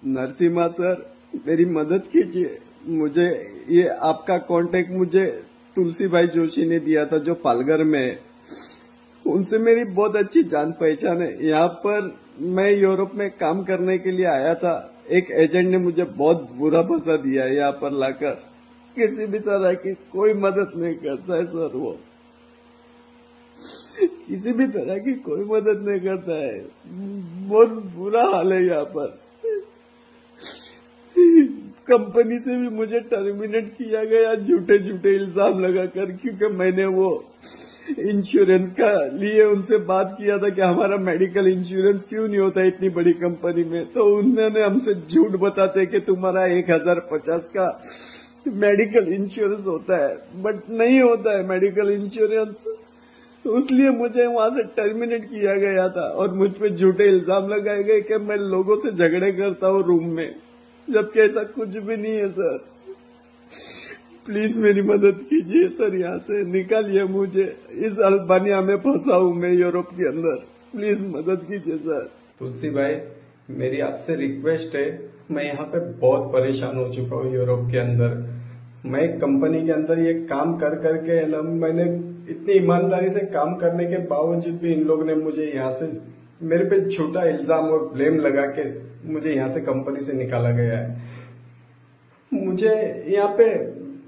Narasimha sir, मेरी मदद कीजिए। मुझे ये आपका कांटेक्ट मुझे तुलसी भाई जोशी ने दिया था, जो पालघर में है। उनसे मेरी बहुत अच्छी जान पहचान है। यहाँ पर मैं यूरोप में काम करने के लिए आया था। एक एजेंट ने मुझे बहुत बुरा फंसा दिया है यहाँ पर लाकर। किसी भी तरह की कोई मदद नहीं करता है सर, वो किसी भी तरह की कोई मदद नहीं करता है। बहुत बुरा हाल है यहाँ पर। कंपनी से भी मुझे टर्मिनेट किया गया झूठे झूठे इल्जाम लगाकर, क्योंकि मैंने वो इंश्योरेंस का लिए उनसे बात किया था कि हमारा मेडिकल इंश्योरेंस क्यों नहीं होता इतनी बड़ी कंपनी में। तो उन्होंने हमसे झूठ बताते कि तुम्हारा 1050 का मेडिकल इंश्योरेंस होता है, बट नहीं होता है मेडिकल इंश्योरेंस। इसलिए मुझे वहां से टर्मिनेट किया गया था और मुझ पे झूठे इल्जाम लगाए गए कि मैं लोगों से झगड़े करता हूँ रूम में, जबकि ऐसा कुछ भी नहीं है सर। प्लीज मेरी मदद कीजिए सर, यहाँ से निकालिए मुझे। इस अल्बानिया में फंसा हूँ मैं यूरोप के अंदर। प्लीज मदद कीजिए सर। तुलसी भाई, मेरी आपसे रिक्वेस्ट है, मैं यहाँ पे बहुत परेशान हो चुका हूँ यूरोप के अंदर। मैं कंपनी के अंदर ये काम कर करके ना, मैंने इतनी ईमानदारी से काम करने के बावजूद भी इन लोगों ने मुझे यहाँ से, मेरे पे झूठा इल्जाम और ब्लेम लगा के मुझे यहाँ से कंपनी से निकाला गया है। मुझे यहाँ पे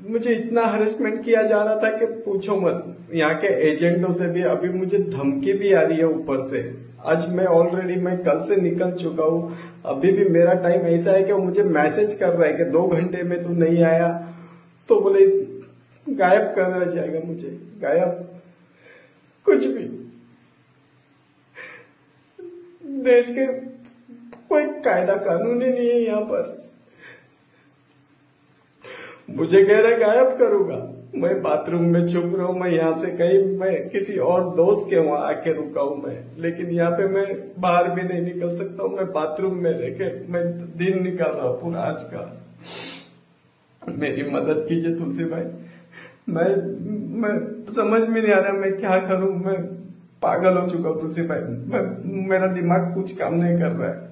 मुझे इतना हरेसमेंट किया जा रहा था कि पूछो मत। यहाँ के एजेंटों से भी अभी मुझे धमकी भी आ रही है ऊपर से। आज मैं कल से निकल चुका हूँ। अभी भी मेरा टाइम ऐसा है कि वो मुझे मैसेज कर रहा है कि 2 घंटे में तू नहीं आया तो बोले गायब करना जाएगा, मुझे गायब। कुछ भी देश के कोई कायदा कानून ही नहीं है यहाँ पर। मुझे कह रहा गायब करूंगा। मैं बाथरूम में छुप रहा हूँ, मैं यहाँ से कहीं मैं किसी और दोस्त के वहां आके रुका हूँ मैं, लेकिन यहाँ पे मैं बाहर भी नहीं निकल सकता हूँ। मैं बाथरूम में रह के मैं दिन निकाल रहा हूँ पूरा आज का। मेरी मदद कीजिए तुलसी भाई। मैं समझ में नहीं आ रहा मैं क्या करूं। मैं पागल हो चुका हूँ तुलसी भाई। मेरा दिमाग कुछ काम नहीं कर रहा है।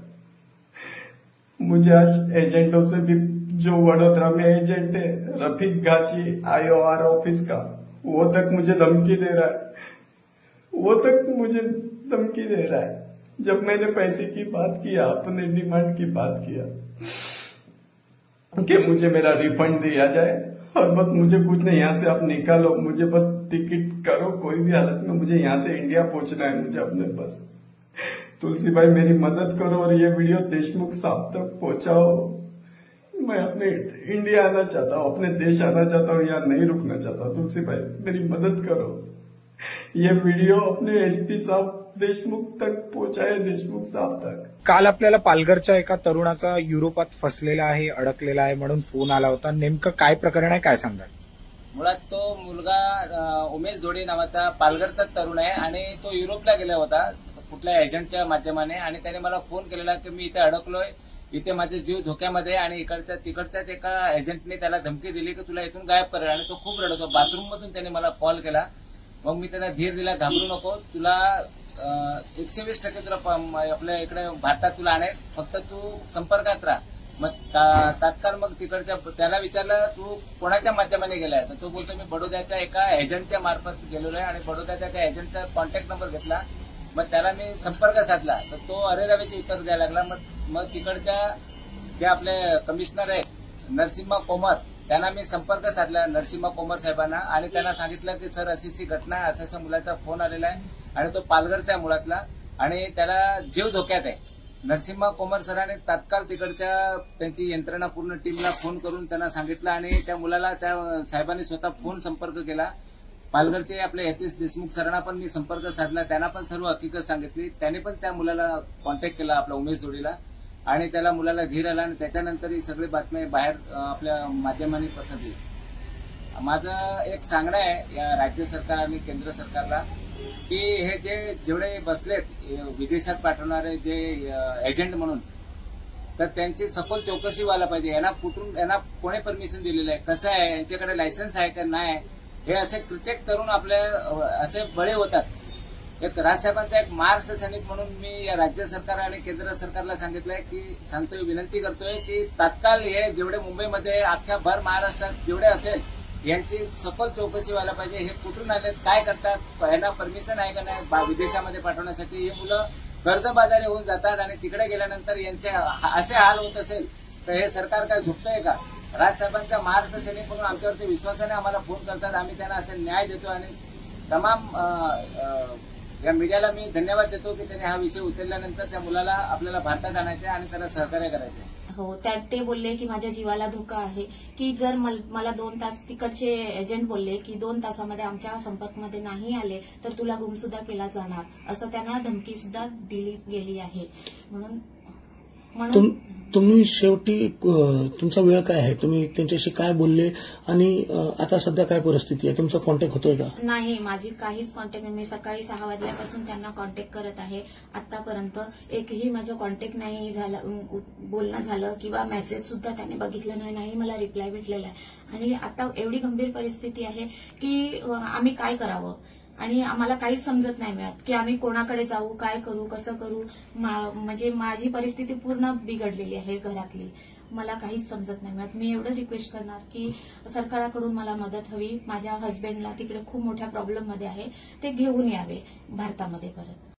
मुझे आज एजेंटों से भी, जो वडोदरा में एजेंट है रफीक गाची IOR ऑफिस का, वो तक मुझे धमकी दे रहा है। वो तक मुझे धमकी दे रहा है। जब मैंने पैसे की बात किया, अपने डिमांड की बात किया कि मुझे मेरा रिफंड दिया जाए और बस मुझे कुछ नहीं, यहाँ से आप निकालो, मुझे बस टिकट करो, कोई भी हालत में मुझे यहाँ से इंडिया पहुंचना है मुझे अपने बस। तुलसी भाई मेरी मदद करो और ये वीडियो देशमुख साहब तक पहुंचाओ। मैं अपने इंडिया आना चाहता हूँ, अपने देश आना चाहता हूँ, यहाँ नहीं रुकना चाहता। तुलसी भाई मेरी मदद करो। ये वीडियो अपने SP साहब देशमुख तक पहुंचाए, देशमुख साहब तक। काल आपल्याला पालघरच्या एका तरुणाचा युरोपात फसलेला आहे, अडकलेला आहे म्हणून फोन आला होता. नेमकं काय प्रकरण आहे, काय सांगाल? मुळात तो मुलगा उमेश धोडे नावाचा पालघरचा तरुण आहे आणि तो युरोपला गेला होता कुठल्या एजंटच्या माध्यमाने, आणि त्याने मला फोन केलेला की मी इथे अडकलोय, इथे माझे जीव धोक्यामध्ये, आणि तिकडच्याच एका एजंटने त्याला धमकी दिली की तुला इथून गायब करेल. आणि तो खूप रडत होता. बाथरूम मधून त्याने मला कॉल केला. मग मी त्याला धीर दिला, घाबरू नको, तुला 120% तुला आपल्या इकडे भारतात तुला आणेल, फक्त तू संपर्कात राहा. मग तात्काळ मग तिकडच्या त्याला विचारलं तू कोणाच्या माध्यमाने गेलाय, तर तो बोलतो मी बडोद्याच्या एका एजंटच्या मार्फत गेलेलो आहे, आणि बडोद्याच्या त्या एजंटचा कॉन्टॅक्ट नंबर घेतला. मग त्याला मी संपर्क साधला तर तो अरेरावीचे उत्तर द्यायला लागला. मग तिकडच्या जे आपले कमिशनर आहे नरसिम्हा कोमर, त्यांना मी संपर्क साधला, नरसिम्हा कोमर साहेबांना, आणि त्यांना सांगितलं की सर अशी घटना आहे, असा मुलाचा फोन आलेला आहे आणि तो पालघरचा आहे मुळातला आणि त्याला जीव धोक्यात आहे. नरसिम्हा कोमर सरांनी तात्काळ तिकडच्या त्यांची यंत्रणा पूर्ण टीमला फोन करून त्यांना सांगितलं, आणि त्या मुलाला त्या साहेबांनी स्वतः फोन संपर्क केला. पालघरचे आपले यतीश देशमुख सरांना पण मी संपर्क साधला, त्यांना पण सर्व हकीकत सांगितली. त्यांनी पण त्या मुलाला कॉन्टॅक्ट केला, आपल्या उमेश जोडीला, आणि त्याला मुलाला धीर आला, आणि त्याच्यानंतर ही सगळी बातमी बाहेर आपल्या माध्यमांनी पसरली. माझं एक सांगणं आहे या राज्य सरकार आणि केंद्र सरकारला की हे जेवढे बसलेत विदेशात पाठवणारे जे एजंट म्हणून, तर त्यांची सखोल चौकशी व्हायला पाहिजे. यांना कोणी परमिशन दिलेलं आहे, कसं आहे, यांच्याकडे लायसन्स आहे का नाही, हे असे कृत्य करून आपल्या असे बळे होतात. एक राजसाहेबांचा एक महाराष्ट्र सैनिक म्हणून मी या राज्य सरकार आणि केंद्र सरकारला सांगितलंय की सांगतोय, विनंती करतोय की तात्काळ हे जेवढे मुंबईमध्ये अख्ख्या भर महाराष्ट्रात जेवढे असेल यांची सखोल चौकशी व्हायला पाहिजे. हे कुठून आलेत, काय करतात, यांना परमिशन आहे का नाही विदेशामध्ये पाठवण्यासाठी. हे मुलं कर्जबाजारी होऊन जातात आणि तिकडे गेल्यानंतर यांचे असे हाल होत असेल तर हे सरकार काय झुकतंय का? राजसाहेबांचा महाराष्ट्र सैनिक म्हणून आमच्यावरती विश्वासाने आम्हाला फोन करतात, आम्ही त्यांना असे न्याय देतो. आणि तमाम या मीडियाला मी धन्यवाद देतो की त्यांनी हा विषय उचलल्यानंतर त्या मुलाला आपल्याला भारतात आणायचं आणि त्याला सहकार्य करायचं. हो, ते बोलले की माझ्या जीवाला धोका आहे, की जर मला 2 तास तिकडचे एजंट बोलले की 2 तासामध्ये आमच्या संपर्कमध्ये नाही आले तर तुला गुमसुद्धा केला जाणार, असं त्यांना धमकी सुद्धा दिली गेली आहे. म्हणून तुम्ही शेवटी तुमचा वेळ काय आहे, तुम्ही त्यांच्याशी काय बोलले आणि आता सध्या काय परिस्थिती आहे, तुमचा कॉन्टॅक्ट होतोय का? नाही, माझी काहीच कॉन्टॅक्ट नाही. मी सकाळी 6 वाजल्यापासून त्यांना कॉन्टॅक्ट करत आहे. आतापर्यंत एकही माझं कॉन्टॅक्ट नाही झालं, बोलणं झालं किंवा मेसेज सुद्धा त्यांनी बघितलं नाही मला रिप्लाय भेटलेला आहे. आणि आता एवढी गंभीर परिस्थिती आहे की आम्ही काय करावं आणि आम्हाला काहीच समजत नाही मिळत की आम्ही कोणाकडे जाऊ, काय करू, कसं करू. म्हणजे माझी परिस्थिती पूर्ण बिघडलेली आहे घरातली, मला काहीच समजत नाही मिळत. मी एवढं रिक्वेस्ट करणार की सरकारकडून मला मदत हवी. माझ्या हस्बंडला तिकडे खूप मोठ्या प्रॉब्लेममध्ये आहे, ते घेऊन यावे भारतामध्ये परत.